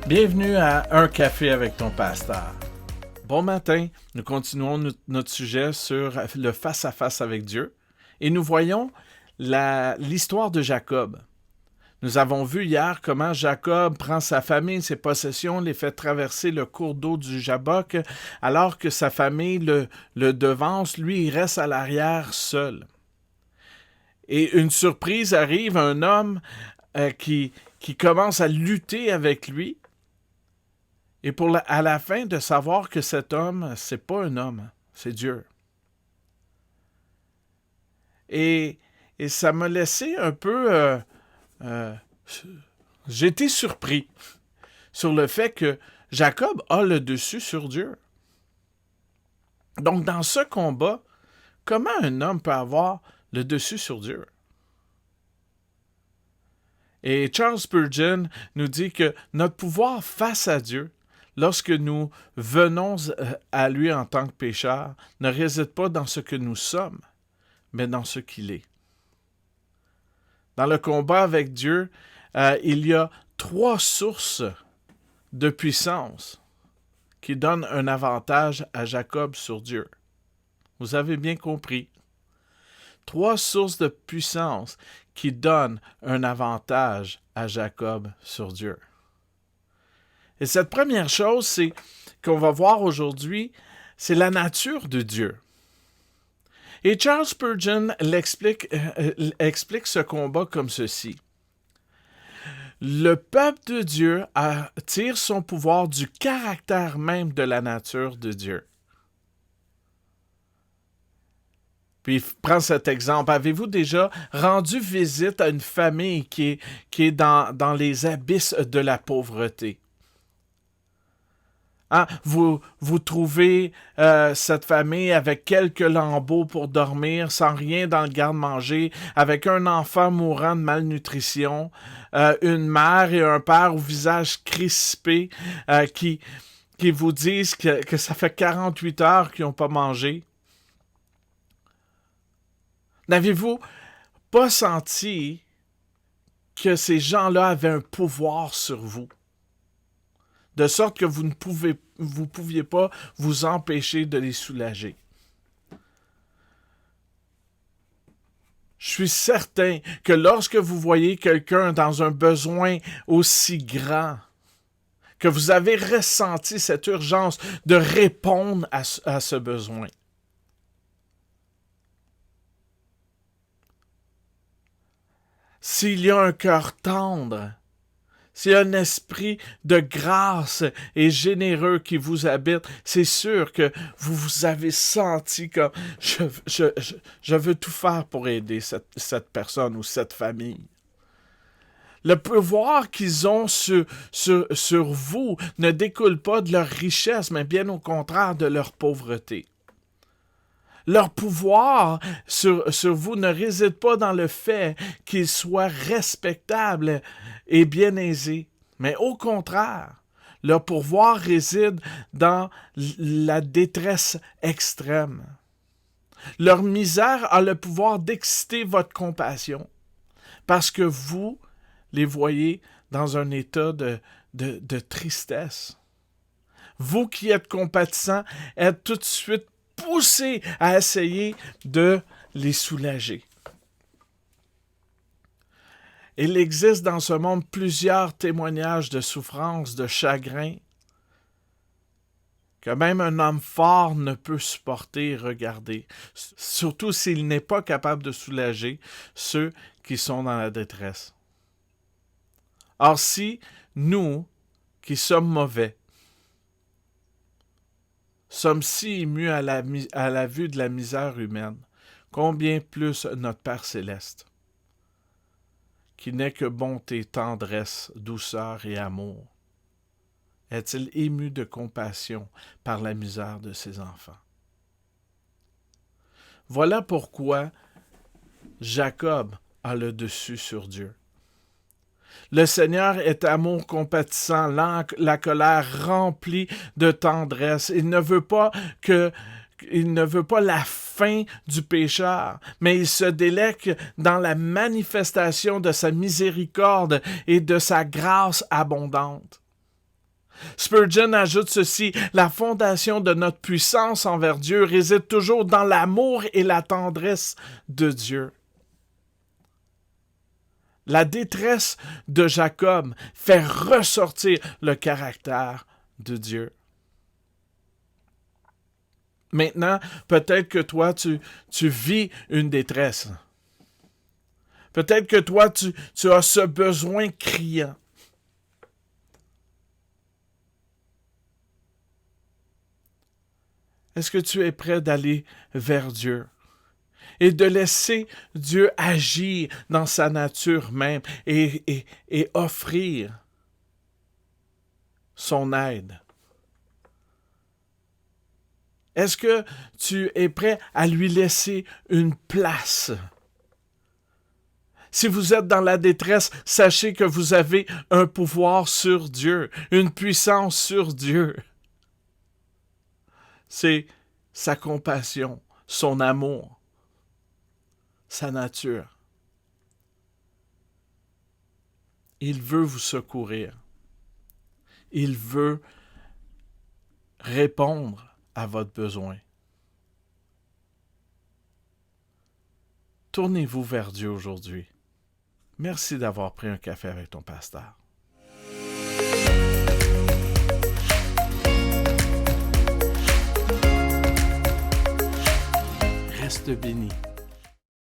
Bienvenue à Un café avec ton pasteur. Bon matin, nous continuons notre sujet sur le face-à-face avec Dieu et nous voyons l'histoire de Jacob. Nous avons vu hier comment Jacob prend sa famille, ses possessions, les fait traverser le cours d'eau du Jabbok, alors que sa famille le devance, lui il reste à l'arrière seul. Et une surprise arrive, un homme qui commence à lutter avec lui, et à la fin de savoir que cet homme, c'est pas un homme, c'est Dieu. Et ça m'a laissé un peu... j'ai été surpris sur le fait que Jacob a le dessus sur Dieu. Donc, dans ce combat, comment un homme peut avoir le dessus sur Dieu? Et Charles Spurgeon nous dit que notre pouvoir face à Dieu, lorsque nous venons à lui en tant que pécheurs, ne réside pas dans ce que nous sommes, mais dans ce qu'il est. Dans le combat avec Dieu, il y a 3 sources de puissance qui donnent un avantage à Jacob sur Dieu. Vous avez bien compris. 3 sources de puissance qui donnent un avantage à Jacob sur Dieu. Et cette première chose, qu'on va voir aujourd'hui, c'est la nature de Dieu. Et Charles Spurgeon explique ce combat comme ceci. Le peuple de Dieu tire son pouvoir du caractère même de la nature de Dieu. Puis, prends cet exemple. Avez-vous déjà rendu visite à une famille qui est dans les abysses de la pauvreté? Hein? Vous trouvez cette famille avec quelques lambeaux pour dormir, sans rien dans le garde-manger, avec un enfant mourant de malnutrition, une mère et un père au visage crispé qui vous disent que ça fait 48 heures qu'ils n'ont pas mangé. N'avez-vous pas senti que ces gens-là avaient un pouvoir sur vous? De sorte que vous ne pouviez pas vous empêcher de les soulager. Je suis certain que lorsque vous voyez quelqu'un dans un besoin aussi grand, que vous avez ressenti cette urgence de répondre à ce besoin. S'il y a un cœur tendre, s'il y a un esprit de grâce et généreux qui vous habite, c'est sûr que vous avez senti comme je veux tout faire pour aider cette personne ou cette famille. Le pouvoir qu'ils ont sur vous ne découle pas de leur richesse, mais bien au contraire de leur pauvreté. Leur pouvoir sur vous ne réside pas dans le fait qu'ils soient respectables et bien aisés, mais au contraire, leur pouvoir réside dans la détresse extrême. Leur misère a le pouvoir d'exciter votre compassion, parce que vous les voyez dans un état de tristesse. Vous qui êtes compatissants, êtes tout de suite poussés à essayer de les soulager. Il existe dans ce monde plusieurs témoignages de souffrance, de chagrin, que même un homme fort ne peut supporter et regarder, surtout s'il n'est pas capable de soulager ceux qui sont dans la détresse. Or, si nous, qui sommes mauvais, sommes si émus à la vue de la misère humaine, combien plus notre Père céleste, qui n'est que bonté, tendresse, douceur et amour, est-il ému de compassion par la misère de ses enfants? Voilà pourquoi Jacob a le dessus sur Dieu. Le Seigneur est amour compatissant, la colère remplie de tendresse. Il ne veut pas la fin du pécheur, mais il se délecte dans la manifestation de sa miséricorde et de sa grâce abondante. Spurgeon ajoute ceci: la fondation de notre puissance envers Dieu réside toujours dans l'amour et la tendresse de Dieu. La détresse de Jacob fait ressortir le caractère de Dieu. Maintenant, peut-être que toi, tu vis une détresse. Peut-être que toi, tu as ce besoin criant. Est-ce que tu es prêt d'aller vers Dieu et de laisser Dieu agir dans sa nature même et offrir son aide? Est-ce que tu es prêt à lui laisser une place? Si vous êtes dans la détresse, sachez que vous avez un pouvoir sur Dieu, une puissance sur Dieu. C'est sa compassion, son amour, sa nature. Il veut vous secourir. Il veut répondre à votre besoin. Tournez-vous vers Dieu aujourd'hui. Merci d'avoir pris un café avec ton pasteur. Reste béni.